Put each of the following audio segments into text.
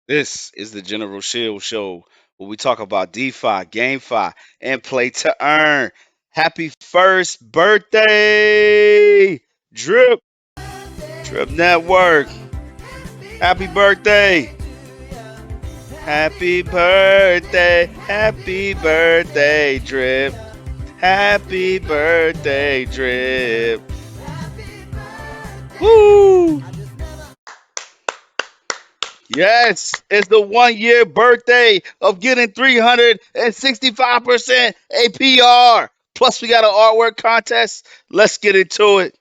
This is the General Shill Show where we talk about DeFi, GameFi, and play to earn. Happy first birthday, Drip, Drip Network. Happy birthday. Happy birthday, Drip. Happy birthday, Drip. Woo! Yes, it's the 1 year birthday of getting 365% APR. Plus, we got an artwork contest. Let's get into it.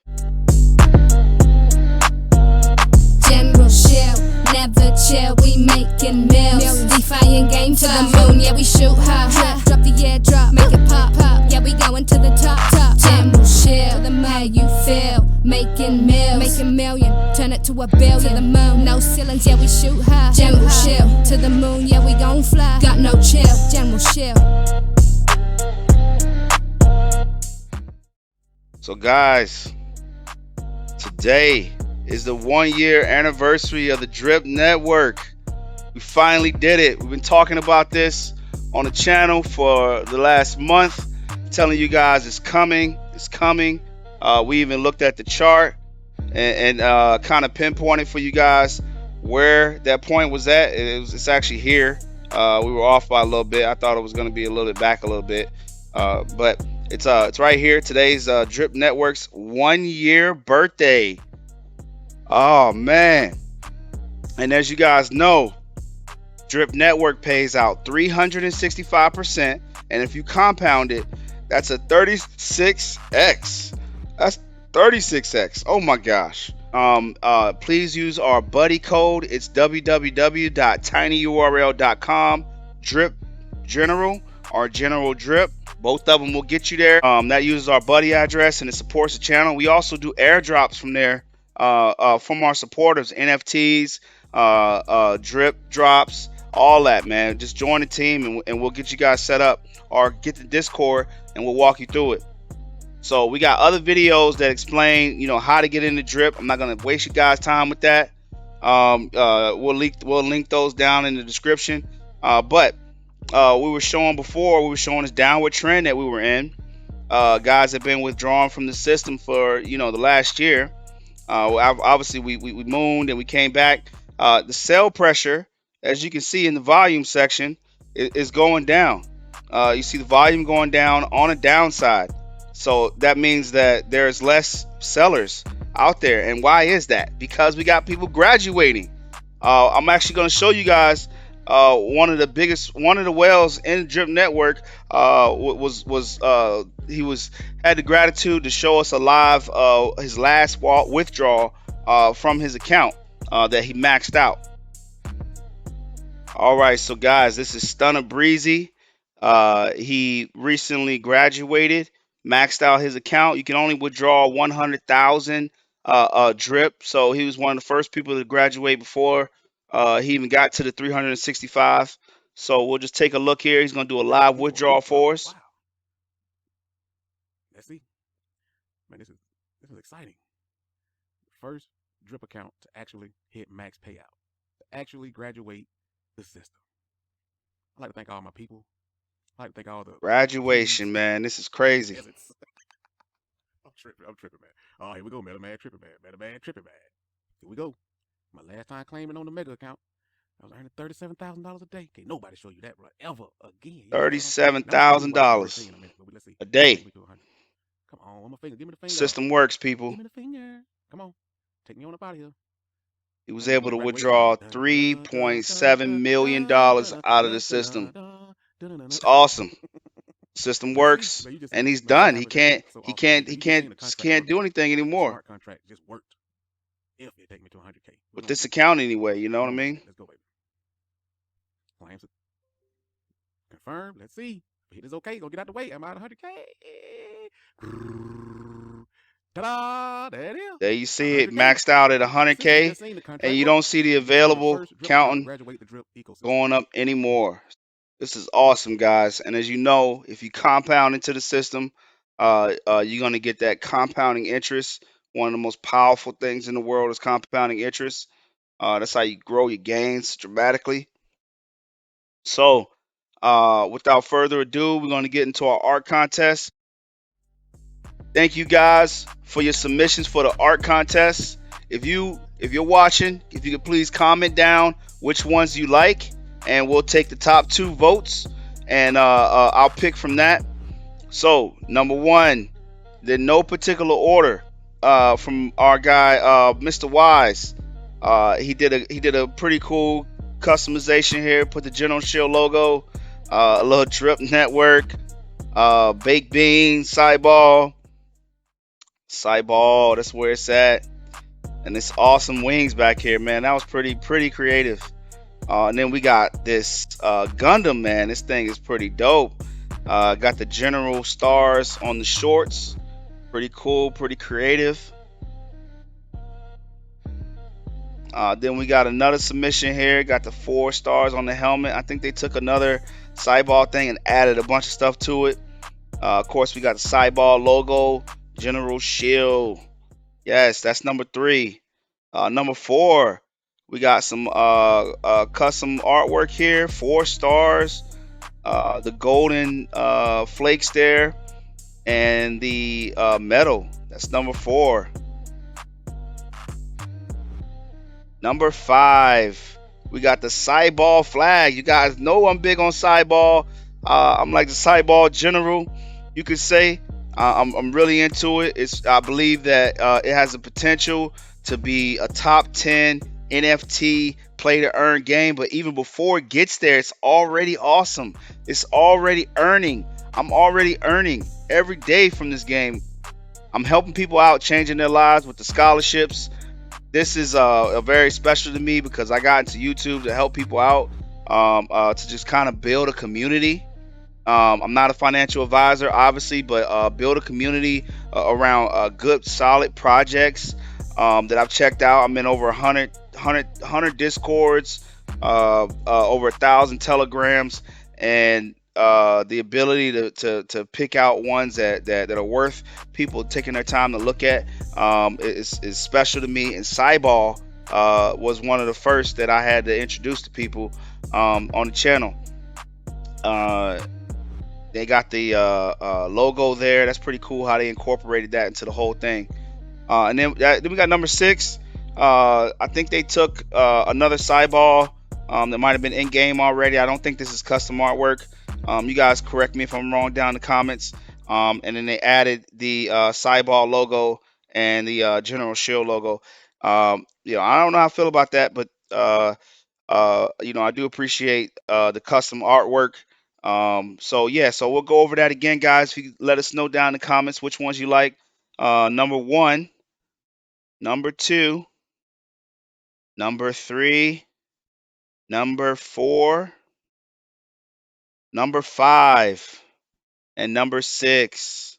General Shill, never chill, we making mills. DeFi and game to the moon, yeah, we shoot high. Drop the airdrop, make it pop. Yeah, we going to the top. General Shill, how you feel? Making mills, make a million, turn it to a billion. To the moon, no ceilings, yeah, we shoot high. General Shill, to the moon, yeah, we gon' fly. Got no chill, General Shill. So, guys, today is the 1 year anniversary of the Drip Network. We finally did it. We've been talking about this on the channel for the last month, telling you guys it's coming. It's coming. We even looked at the chart and kind of pinpointed for you guys where that point was at. It's actually here. We were off by a little bit. I thought it was going to be a little bit back a little bit, but it's right here. Today's Drip Network's 1 year birthday. Oh man! And as you guys know, Drip Network pays out 365%, and if you compound it, that's a 36x. That's 36x. Oh my gosh. Please use our buddy code. It's www.tinyurl.com drip general or general drip. Both of them will get you there. That uses our buddy address and it supports the channel. We also do airdrops from there from our supporters, NFTs, drip drops, all that, man. Just join the team and we'll get you guys set up, or get the Discord and we'll walk you through it. So we got other videos that explain, how to get in the drip. I'm not gonna waste you guys' time with that. We'll link those down in the description. But we were showing this downward trend that we were in. Guys have been withdrawn from the system for the last year. Obviously we mooned and we came back. The sell pressure, as you can see in the volume section, is going down. You see the volume going down on a downside. So that means that there's less sellers out there. And why is that? Because we got people graduating. I'm actually going to show you guys one of the whales in the Drip Network had the gratitude to show us a live his last withdrawal from his account that he maxed out. All right, so guys, this is Stunner Breezy. He recently graduated, maxed out his account. You can only withdraw 100,000 drip. So he was one of the first people to graduate before he even got to the 365. So we'll just take a look here. He's going to do a live withdrawal for us. Wow. Let's see. Man, this is exciting. First drip account to actually hit max payout, to actually graduate the system. I'd like to thank all my people. I'd like to thank all the Graduation, man. This is crazy. I'm tripping, man. Oh, here we go, MetaMask tripping, man. MetaMask tripping, man. Here we go. My last time claiming on the mega account, I was earning $37,000 a day. Can't nobody show you that right ever again. $37,000 a day. Come on, one more finger. Give me the finger. System works, people. Give me the finger. Come on. Take me on up out of here. He was able to withdraw $3.7 million out of the system. It's awesome. System works, and he's done. He can't do anything anymore. Smart contract just worked. If it take me to 100K. With this account anyway, you know what I mean? Let's go, baby. Claims confirmed. Let's see. If it is okay, gonna get out the way. I'm out of 100K. Ta-da! There it is. There you see it, maxed out at 100K, and you don't see the available counting going up anymore. This is awesome, guys. And as you know, if you compound into the system, you're going to get that compounding interest. One of the most powerful things in the world is compounding interest. That's how you grow your gains dramatically. So, without further ado, we're going to get into our art contest. Thank you guys for your submissions for the art contest. If you're watching, if you could please comment down which ones you like, and we'll take the top two votes, and I'll pick from that. So, number one, in no particular order, from our guy, Mr. Wise. He did a pretty cool customization here. Put the General Shill logo, a little drip network, baked beans, sideball. That's where it's at, and it's awesome wings back here, man. That was pretty creative. And then we got this Gundam, man. This thing is pretty dope. Got the General stars on the shorts. Pretty cool, pretty creative. Then we got another submission here. Got the 4 stars on the helmet. I think they took another sideball thing and added a bunch of stuff to it. Of course, we got the sideball logo, General Shill. Yes, that's number 3. Number 4, we got some custom artwork here. 4 stars. The golden flakes there, and the metal. That's number 4. Number 5, we got the sideball flag. You guys know I'm big on sideball. I'm like the sideball general, you could say. I'm really into it. I believe that it has the potential to be a top 10 NFT play to earn game. But even before it gets there, it's already awesome. It's already earning. I'm already earning every day from this game. I'm helping people out, changing their lives with the scholarships. This is very special to me because I got into YouTube to help people out, to just kind of build a community. I'm not a financial advisor, obviously, but build a community around good, solid projects that I've checked out. I'm in over 100 discords, over 1,000 telegrams, and the ability to pick out ones that are worth people taking their time to look at is special to me. And Cyball was one of the first that I had to introduce to people on the channel. Uh, they got the logo there. That's pretty cool how they incorporated that into the whole thing. And then we got number 6. I think they took another sideball that might have been in game already. I don't think this is custom artwork. You guys correct me if I'm wrong down in the comments. And then they added the sideball logo and the General Shield logo. I don't know how I feel about that, but I do appreciate the custom artwork. So yeah, so we'll go over that again, guys. If you let us know down in the comments which ones you like. Number 1, number 2, number 3, number 4, number 5, and number 6.